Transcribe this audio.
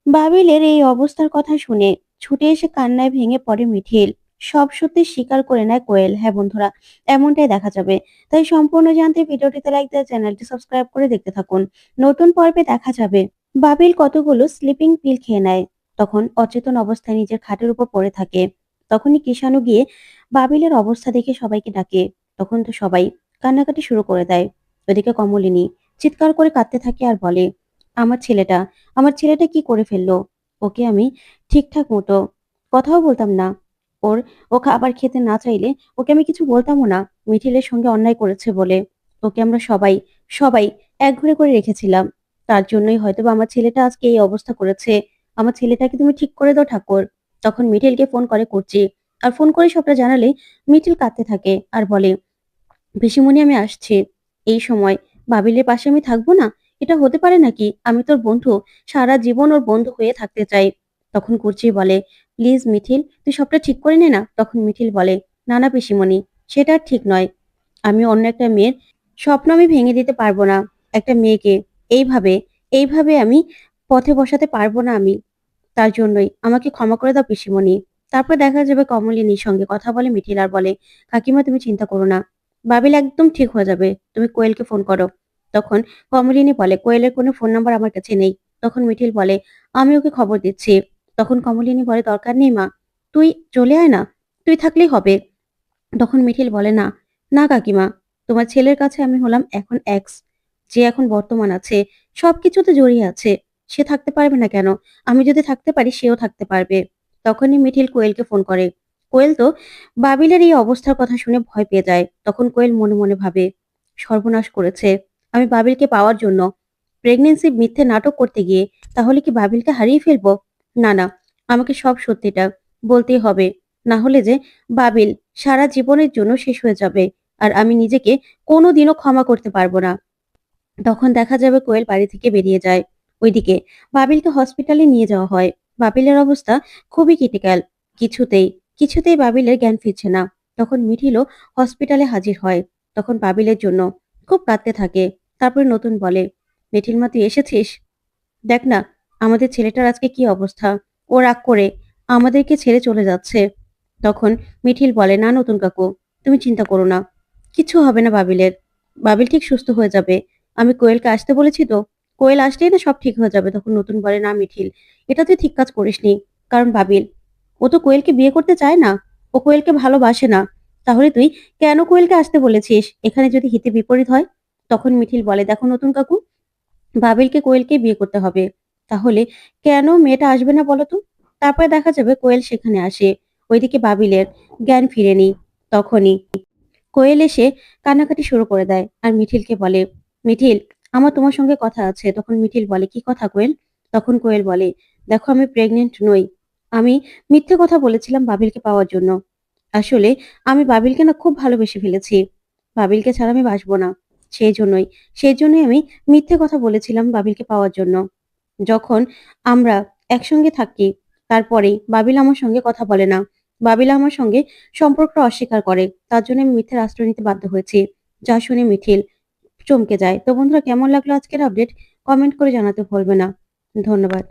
বাবিলের এই অবস্থার কথা শুনে ছুটে এসে কান্নায় ভেঙে পড়ে মিঠিল। সব সত্যি স্বীকার করে নেয় কোয়েল। হ্যাঁ বন্ধুরা, এমনটাই দেখা যাবে। তাই সম্পূর্ণ জানতে ভিডিওটিতে লাইক দিয়ে চ্যানেলটি সাবস্ক্রাইব করে দেখতে থাকুন। নতুন পর্বে দেখা যাবে বাবিল কতগুলো স্লিপিং পিল খেয়ে নেয়। তখন অচেতন অবস্থায় নিজের খাটের উপর পড়ে থাকে। তখনই কিষাণু গিয়ে বাবিলের অবস্থা দেখে সবাইকে ডাকে। তখন তো সবাই কান্নাকাটি শুরু করে দেয়। ওদিকে কমলিনী চিৎকার করে কাঁদতে থাকে আর বলে, আমার ছেলেটা আমার ছেলেটা কি করে ফেললো? ওকে আমি ঠিকঠাক মতো কথাও বলতাম না। ওর ও খাবার খেতে না চাইলে ওকে আমি কিছু বলতামও না। মিঠিলের সঙ্গে অন্যায় করেছে বলে ওকে আমরা সবাই সবাই একঘরে করে রেখেছিলাম। তার জন্যই হয়তোবা আমার ছেলেটা আজকে এই অবস্থা করেছে। আমার ছেলেটাকে তুমি ঠিক করে দাও ঠাকুর। তখন মিঠিলকে ফোন করে করছি। আর ফোন করে সবটা জানালে মিঠিল কাঁদতে থাকে আর বলে, পিসিমণি আমি আসছি। এই সময় বাবিলের পাশে আমি থাকবো না? এটা হতে পারে নাকি? আমি তোর বন্ধু, সারা জীবন ওর বন্ধু হয়ে থাকতে চাই। তখন কুর্চি বলে, প্লিজ মিঠিল, তুই সবটা ঠিক করে নে না। তখন মিঠিল বলে, না না পিসিমণি, সেটা আর ঠিক নয়। আমি অন্য একটা মেয়ের স্বপ্ন আমি ভেঙে দিতে পারবো না। একটা মেয়েকে এইভাবে এইভাবে আমি পথে বসাতে পারবো না আমি। তার জন্যই আমাকে ক্ষমা করে দাও পিসিমণি। তারপর দেখা যাবে কমলিনীর সঙ্গে কথা বলে মিঠিল আর বলে, কাকিমা তুমি চিন্তা করো না, বাবিল একদম ঠিক হয়ে যাবে। তুমি কোয়েলকে ফোন করো। তখন কমলিনী বলে, কোয়েলের কোনো ফোন নাম্বার আমার কাছে নেই। তখন মিঠিল বলে, আমি ওকে খবর দিচ্ছি। তখন কমলিনী বলে, দরকার নেই মা, তুই চলে আয় না, তুই থাকলেই হবে। তখন মিঠিল বলে, না না কাকিমা, তোমার ছেলের কাছে আমি হলাম এখন এক্স, যে এখন বর্তমান আছে, সবকিছুতে জড়িয়ে আছে। সে থাকতে পারবে না কেন? আমি যদি থাকতে পারি সেও থাকতে পারবে। তখনই মিঠিল কোয়েলকে ফোন করে। কোয়েল তো বাবিলের এই অবস্থার কথা শুনে ভয় পেয়ে যায়। তখন কোয়েল মনে মনে ভাবে, সর্বনাশ করেছে। আমি বাবিলকে পাওয়ার জন্য প্রেগনেন্সি মিথ্যে নাটক করতে গিয়ে তাহলে কি বাবিলকে হারিয়ে ফেলবো? না না, আমাকে সব সত্যিটা বলতেই হবে। না হলে যে বাবিল সারা জীবনের জন্য শেষ হয়ে যাবে। আর আমি নিজেকে কোনোদিনও ক্ষমা করতে পারবো না। তখন দেখা যাবে কোয়েল বাড়ি থেকে বেরিয়ে যায়। ওইদিকে বাবিলকে হসপিটালে নিয়ে যাওয়া হয়। বাবিলের অবস্থা খুবই ক্রিটিক্যাল। কিছুতেই কিছুতেই বাবিলের জ্ঞান ফিরছে না। তখন মিঠিলও হসপিটালে হাজির হয়। তখন বাবিলের জন্য খুব কাঁদতে থাকে। তারপরে নতুন বলে, মিঠিল মা তুই এসেছিস? দেখ না, আমাদের ছেলেটার আজকে কি অবস্থা। ও রাগ করে আমাদেরকে ছেড়ে চলে যাচ্ছে। তখন মিঠিল বলে, না নতুন কাকু, তুমি চিন্তা করো না, কিছু হবে না বাবিলের। বাবিল ঠিক সুস্থ হয়ে যাবে। আমি কোয়েলকে আসতে বলেছি তো, কোয়েল আসলেই না সব ঠিক হয়ে যাবে। তখন নতুন বলে, না মিঠিল, এটা তুই ঠিক কাজ করিসনি। কারণ বাবিল, ও তো কোয়েলকে বিয়ে করতে চায় না, ও কোয়েলকে ভালোবাসে না। তাহলে তুই কেন কোয়েলকে আসতে বলেছিস এখানে যদি হিতে বিপরীত হয়? তখন মিঠিল বলে, দেখো নতুন কাকু, বাবিলকে কোয়েলকে বিয়ে করতে হবে। তাহলে কেন মেয়েটা আসবে না বলো তো? তারপরে দেখা যাবে কোয়েল সেখানে আসে। ওইদিকে বাবিলের জ্ঞান ফিরেনি। তখনই কোয়েল এসে কান্নাকাটি শুরু করে দেয় আর মিঠিলকে বলে, মিঠিল, আমার তোমার সঙ্গে কথা আছে। তখন মিঠিল বলে, কি কথা কোয়েল? তখন কোয়েল বলে, দেখো আমি প্রেগনেন্ট নই। আমি মিথ্যে কথা বলেছিলাম বাবিলকে পাওয়ার জন্য। আসলে আমি বাবিলকে না খুব ভালোবেসে ফেলেছি। বাবিলকে ছাড়া আমি বাঁচবো না। সেই জন্যই সেই জন্যই আমি মিথ্যে কথা বলেছিলাম বাবিলকে পাওয়ার জন্য। যখন আমরা একসঙ্গে থাকি, তারপরেই বাবিল আমার সঙ্গে কথা বলে না। বাবিল আমার সঙ্গে সম্পর্কটা অস্বীকার করে। তার জন্য আমি মিথ্যের আশ্রয় নিতে বাধ্য হয়েছি। যা শুনে মিঠিল চমকে যায়। তো বন্ধুরা, কেমন লাগলো আজকের আপডেট? কমেন্ট করে জানাতে ভুলবে না। ধন্যবাদ।